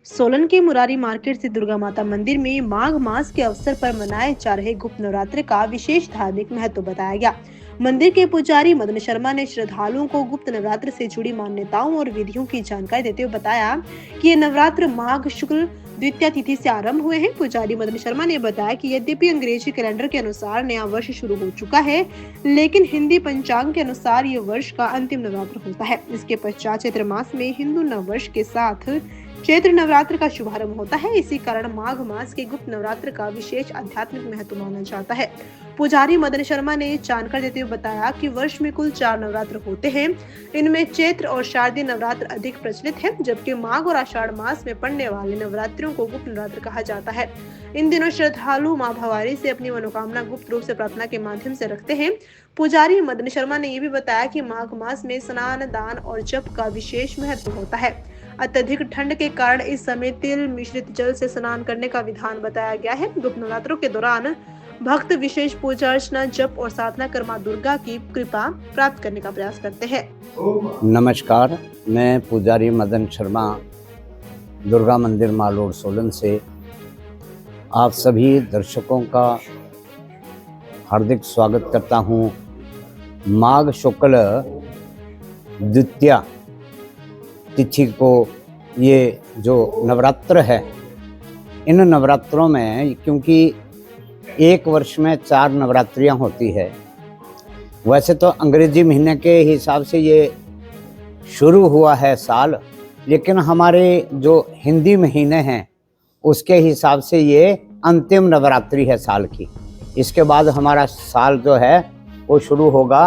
सोलन के मुरारी मार्केट से दुर्गा माता मंदिर में माघ मास के अवसर पर मनाए जा रहे गुप्त नवरात्र का विशेष धार्मिक महत्व बताया गया। मंदिर के पुजारी मदन शर्मा ने श्रद्धालुओं को गुप्त नवरात्र से जुड़ी मान्यताओं और विधियों की जानकारी देते हुए बताया कि ये नवरात्र माघ शुक्ल द्वितीया तिथि से आरंभ हुए हैं। पुजारी मदन शर्मा ने बताया कि यद्यपि अंग्रेजी कैलेंडर के अनुसार नया वर्ष शुरू हो चुका है, लेकिन हिंदी पंचांग के अनुसार ये वर्ष का अंतिम नवरात्र होता है। इसके पश्चात चैत्र मास में हिंदू नववर्ष के साथ चैत्र नवरात्र का शुभारंभ होता है। इसी कारण माघ मास के गुप्त नवरात्र का विशेष आध्यात्मिक महत्व माना जाता है। पुजारी मदन शर्मा ने जानकारी देते हुए बताया कि वर्ष में कुल 4 नवरात्र होते हैं। इनमें चैत्र और शारदीय नवरात्र अधिक प्रचलित है, जबकि माघ और आषाढ़ मास में पड़ने वाले नवरात्रों को गुप्त नवरात्र कहा जाता है। इन दिनों श्रद्धालु मां भवानी से अपनी मनोकामना गुप्त रूप से प्रार्थना के माध्यम से रखते हैं। पुजारी मदन शर्मा ने ये भी बताया कि माघ मास में स्नान, दान और जप का विशेष महत्व होता है। अत्यधिक ठंड के कारण इस समय तिल मिश्रित जल से स्नान करने का विधान बताया गया है। गुप्त नवरात्रों के दौरान भक्त विशेष पूजा अर्चना, जप और साधना कर मां दुर्गा की कृपा प्राप्त करने का प्रयास करते हैं। नमस्कार, मैं पुजारी मदन शर्मा दुर्गा मंदिर मालोड़ सोलन से आप सभी दर्शकों का हार्दिक स्वागत करता हूं। माघ शुक्ल द्वितीया तिथि को ये जो नवरात्र है, इन नवरात्रों में क्योंकि एक वर्ष में 4 नवरात्रियां होती है, वैसे तो अंग्रेजी महीने के हिसाब से ये शुरू हुआ है साल, लेकिन हमारे जो हिंदी महीने हैं उसके हिसाब से ये अंतिम नवरात्रि है साल की। इसके बाद हमारा साल जो है वो शुरू होगा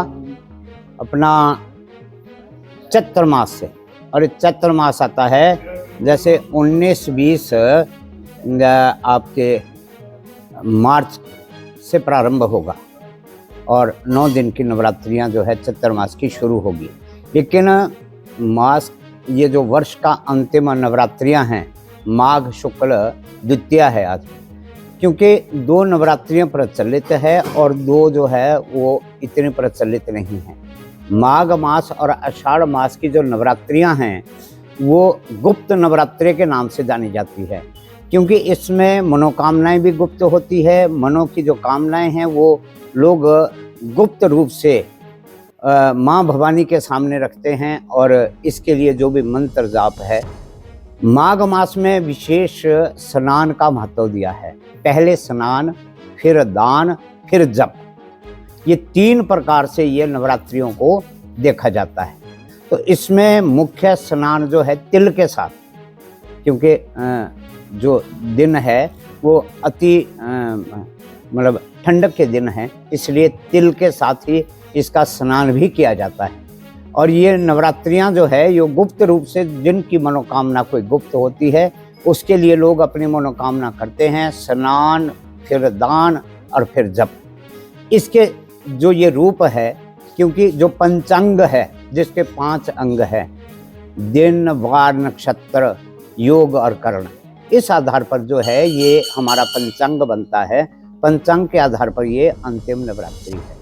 अपना चैत्र मास से, और चैत्र मास आता है जैसे 19-20 आपके मार्च से प्रारंभ होगा और 9 दिन की नवरात्रियां जो है चैत्र मास की शुरू होगी। लेकिन मास ये जो वर्ष का अंतिम नवरात्रियां हैं, माघ शुक्ल द्वितीया है आज, क्योंकि 2 नवरात्रियां प्रचलित है और 2 जो है वो इतने प्रचलित नहीं हैं। माघ मास और आषाढ़ मास की जो नवरात्रियां हैं वो गुप्त नवरात्रि के नाम से जानी जाती है, क्योंकि इसमें मनोकामनाएं भी गुप्त होती है। मनो की जो कामनाएं हैं वो लोग गुप्त रूप से माँ भवानी के सामने रखते हैं, और इसके लिए जो भी मंत्र जाप है। माघ मास में विशेष स्नान का महत्व दिया है। पहले स्नान, फिर दान, फिर जप, ये 3 प्रकार से ये नवरात्रियों को देखा जाता है। तो इसमें मुख्य स्नान जो है तिल के साथ, क्योंकि जो दिन है वो अति मतलब ठंडक के दिन है, इसलिए तिल के साथ ही इसका स्नान भी किया जाता है। और ये नवरात्रियां जो है ये गुप्त रूप से, जिनकी मनोकामना कोई गुप्त होती है उसके लिए लोग अपनी मनोकामना करते हैं। स्नान, फिर दान और फिर जप। इसके जो ये रूप है, क्योंकि जो पंचांग है जिसके 5 अंग है, दिन, वार, नक्षत्र, योग और कर्ण, इस आधार पर जो है ये हमारा पंचांग बनता है। पंचांग के आधार पर ये अंतिम नवरात्रि है।